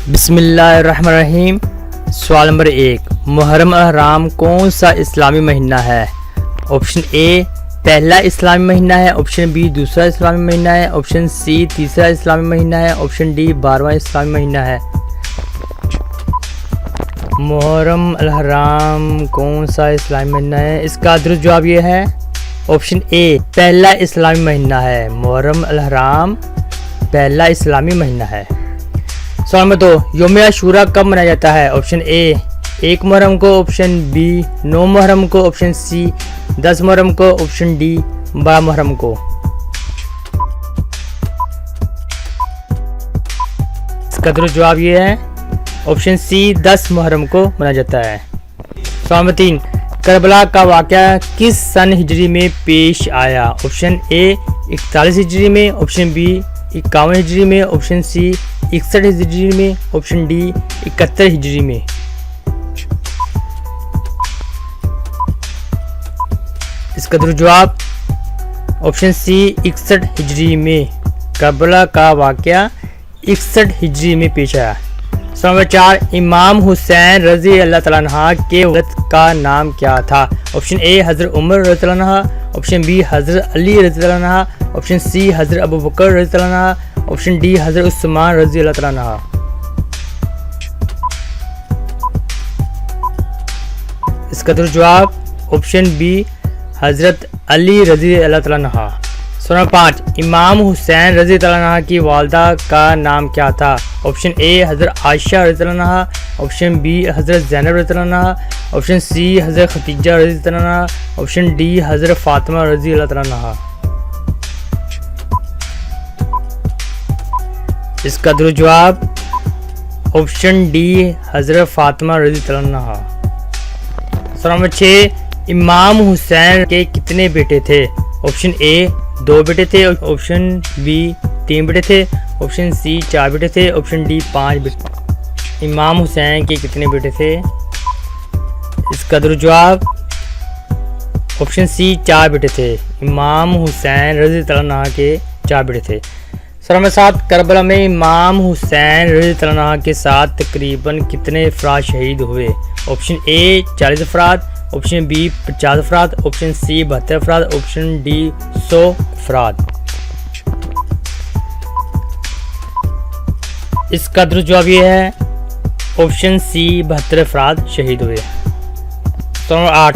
बिस्मिल्लाहिर्रहमानिर्रहीम। सवाल नंबर 1, मुहर्रम हराम कौन सा इस्लामी महीना है? ऑप्शन ए पहला इस्लामी महीना है, ऑप्शन बी दूसरा इस्लामी महीना है, ऑप्शन सी तीसरा इस्लामी महीना है, ऑप्शन डी 12वां इस्लामी महीना है। मुहर्रम अल हराम कौन सा इस्लामी महीना है? इसका दुरुस्त जवाब ये है ऑप्शन ए पहला इस्लामी महीना है। मुहर्रम अल हराम पहला इस्लामी महीना है। सवाल नंबर 2, यौम आशूरा कब मनाया जाता है? ऑप्शन ए 1 मुहर्रम को, ऑप्शन बी 9 मुहर्रम को, ऑप्शन सी 10 मुहर्रम को, ऑप्शन डी 12 मुहर्रम को। इसका दुरुस्त जवाब ये है ऑप्शन सी 10 मुहर्रम को मनाया जाता है। सवाल नंबर 3, करबला का वाक़या किस सन हिजरी में पेश आया? ऑप्शन ए 41 हिजरी में, ऑप्शन बी 51 हिजरी में, ऑप्शन सी 61 हिजरी में, ऑप्शन डी 71 हिजरी में। इसका दुरुस्त जवाब ऑप्शन सी 61 हिजरी में। करबला का वाक़या 61 हिजरी में पेश आया। सवाल नंबर 4, इमाम हुसैन रज़ी अल्लाह तआला अन्हा के वक़्त का नाम क्या था? ऑप्शन ए हज़रत उमर रज़ी अल्लाह अन्हा, ऑप्शन बी हज़रत अली रज़ी अल्लाह अन्हा, ऑप्शन सी हज़रत अबू बकर रज़ी अल्लाह अन्हा, ऑप्शन डी हज़रत उस्मान रज़ी अल्लाह तआला अन्हा। इसका दुरुस्त जवाब ऑप्शन बी हज़रत अली रज़ी अल्लाह तआला अन्हा। सवाल नंबर 5, इमाम हुसैन रज़ी अल्लाह अन्हा की वालिदा का नाम क्या था? ऑप्शन ए हज़रत आयशा रज़ी अल्लाह अन्हा, ऑप्शन बी हज़रत ज़ैनब रज़ी अल्लाह अन्हा, ऑप्शन सी हज़रत खदीजा रज़ी अल्लाह अन्हा, ऑप्शन डी हज़रत फ़ातिमा रज़ी अल्लाह तआला अन्हा। इसका दुरुस्त जवाब ऑप्शन डी हज़रत फ़ातिमा रज़ी अल्लाह अन्हा। सवाल नंबर 6, इमाम हुसैन के कितने बेटे थे? ऑप्शन ए 2 बेटे थे, ऑप्शन बी 3 बेटे थे, ऑप्शन सी 4 बेटे थे, ऑप्शन डी 5 बेटे। इमाम हुसैन के कितने बेटे थे? इसका दुरुस्त जवाब ऑप्शन सी 4 बेटे थे। इमाम हुसैन रज़ी अल्लाह अन्हा के 4 बेटे थे। सवाल नंबर 7, करबला में इमाम हुसैन रज़ी अल्लाह अन्हा के साथ तकरीबन कितने अफराद शहीद हुए? ऑप्शन ए 40 अफराद, ऑप्शन बी 50 अफराद, ऑप्शन सी 72 अफराद, ऑप्शन डी 100 अफराद। इसका दुरुस्त जवाब ये है ऑप्शन सी 72 अफराद शहीद हुए। सवाल नंबर 8,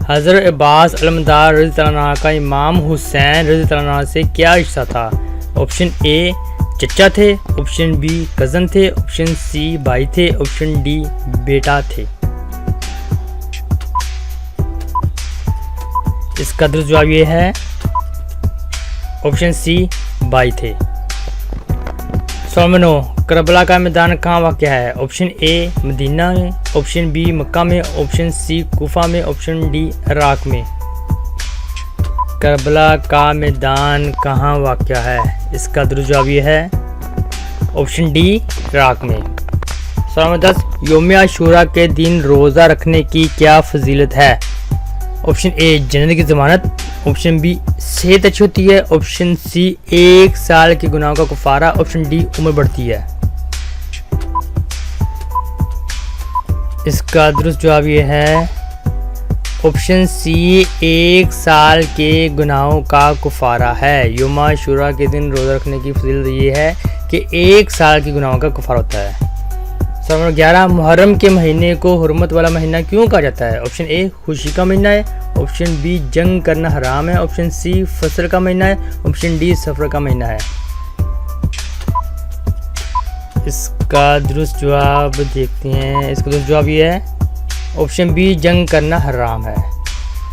हज़रत अब्बास अलमदार रज़ी अल्लाह अन्हा का इमाम हुसैन रज़ी अल्लाह अन्हा से क्या रिश्ता था? ऑप्शन ए चचा थे, ऑप्शन बी कज़न थे, ऑप्शन सी भाई थे, ऑप्शन डी बेटा थे। इसका दुरुस्त जवाब ये है ऑप्शन सी भाई थे। सवाल नंबर 9, करबला का मैदान कहाँ वाक़या है? ऑप्शन ए मदीना में, ऑप्शन बी मक्का में, ऑप्शन सी कूफा में, ऑप्शन डी इराक में। करबला का मैदान कहाँ वाक़या है? इसका दुरुस्त जवाब ये है ऑप्शन डी इराक में। सवाल नंबर 10, यौम आशूरा के दिन रोज़ा रखने की क्या फजीलत है? ऑप्शन ए जन्नत की ज़मानत, ऑप्शन बी सेहत अच्छी होती है, ऑप्शन सी 1 साल के गुनाहों का कफ़ारा, ऑप्शन डी उम्र बढ़ती है। इसका दुरुस्त जवाब ये है ऑप्शन सी 1 साल के गुनाहों का कफ़ारा है। यौम आशूरा के दिन रोज़ा रखने की फजीलत ये है कि 1 साल के गुनाहों का कफ़ारा होता है। सवाल नंबर 11, मुहर्रम के महीने को हुर्मत वाला महीना क्यों कहा जाता है? ऑप्शन ए खुशी का महीना है, ऑप्शन बी जंग करना हराम है, ऑप्शन सी फसल का महीना है, ऑप्शन डी सफ़र का महीना है। इसका दुरुस्त जवाब देखते हैं। इसका दुरुस्त जवाब ये है ऑप्शन बी जंग करना हराम है।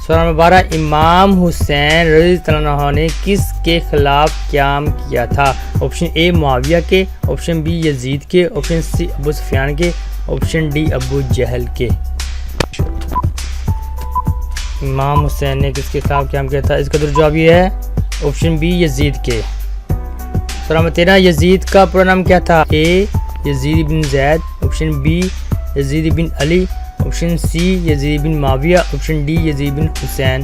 सवाल नंबर 12, इमाम हुसैन रज़ी अल्लाह अन्हु ने किस के खिलाफ क़याम किया था? ऑप्शन ए मुआविया के, ऑप्शन बी यजीद के, ऑप्शन सी अबू सुफियान के, ऑप्शन डी अबू जहल के। इमाम हुसैन ने किसके खिलाफ क़याम किया था? इसका दुरुस्त जवाब ये है ऑप्शन बी यजीद के। सवाल नंबर 13, यजीद का पूरा नाम क्या था? ए यजीद बिन ज़ैद, ऑप्शन बी यजीद बिन अली, ऑप्शन सी यजीद बिन मुआविया, ऑप्शन डी यजीद बिन हुसैन।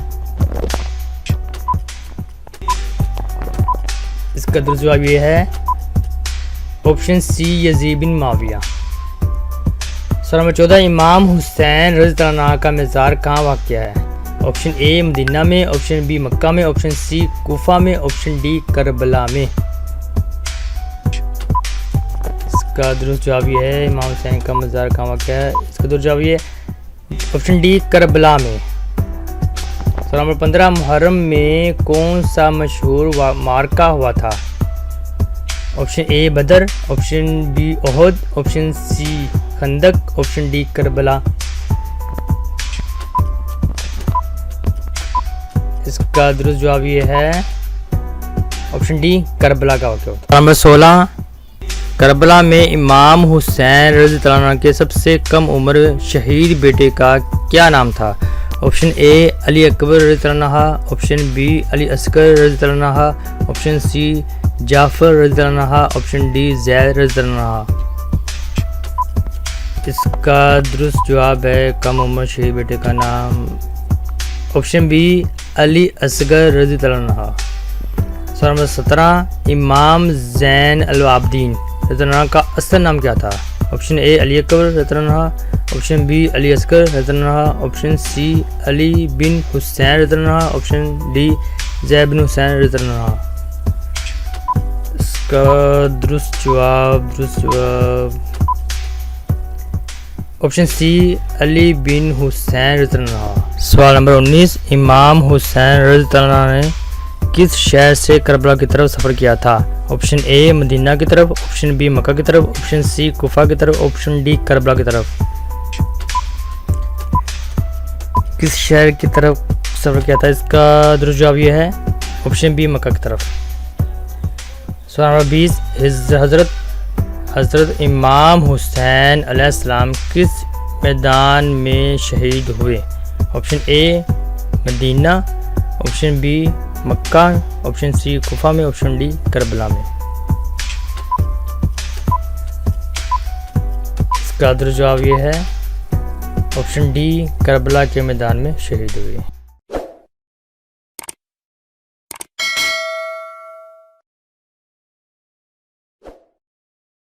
इसका दुरुस्त जवाब ये है ऑप्शन सी यजीद बिन मुआविया। सवाल नंबर 14, इमाम हुसैन रज़ियल्लाहु अन्हु का मज़ार कहाँ वाक़या है? ऑप्शन ए मदीना में, ऑप्शन बी मक्का में, ऑप्शन सी कूफा में, ऑप्शन डी करबला में। इसका दुरुस्त जवाब ये है इमाम हुसैन का मज़ार कहाँ वाक़या है। इसका दुरुस्त जवाब ये ऑप्शन डी करबला में। सवाल नंबर 15, मुहर्रम में कौन सा मशहूर मार्का हुआ था? Option A Badr, option B Uhud, option C Khandaq, option D Karbala. इसका दुरुस्त जवाब ये है ऑप्शन डी करबला का वाक़या होता है। नंबर 16, करबला में इमाम हुसैन रज़ियल्लाहु अन्हु के सबसे कम उम्र शहीद बेटे का क्या नाम था? ऑप्शन ए अली अकबर रज़ियल्लाहु अन्हु, ऑप्शन बी अली असगर रज़ियल्लाहु अन्हु, ऑप्शन सी जाफ़र रज़ियल्लाहु अन्हु, ऑप्शन डी ज़ैद रज़ियल्लाहु अन्हु। इसका दुरुस्त जवाब है कम उम्र शहीद बेटे का नाम ऑप्शन बी अली असगर रज़ियल्लाहु अन्हु। सवाल नंबर 17, इमाम ज़ैन अल आबिदीन रज़ियल्लाहु अन्हु का असल नाम क्या था? ऑप्शन ए अली अकबर रज़ियल्लाहु अन्हु, ऑप्शन बी अली असगर रज़ियल्लाहु अन्हु, ऑप्शन सी अली बिन हुसैन रज़ियल्लाहु अन्हु, ऑप्शन डी ज़ैद बिन हुसैन रज़ियल्लाहु अन्हु। इसका दुरुस्त जवाब ऑप्शन सी अली बिन हुसैन रज़ियल्लाहु अन्हु। सवाल नंबर 19, इमाम हुसैन रज़ियल्लाहु अन्हु ने किस शहर से करबला की तरफ सफ़र किया था? ऑप्शन ए मदीना की तरफ, ऑप्शन बी मक्का की तरफ, ऑप्शन सी कूफा की तरफ, ऑप्शन डी करबला की तरफ। किस शहर की तरफ सफ़र किया था? इसका दुरुस्त जवाब यह है ऑप्शन बी मक्का की तरफ। सवाल नंबर 20, हज़रत इमाम हुसैन अलैहिस्सलाम किस मैदान में शहीद हुए? Option A Medina, option B Mecca, option C Kufa में, ऑप्शन डी करबला में। इसका दुरुस्त जवाब ये है ऑप्शन डी करबला के मैदान में शहीद हुए।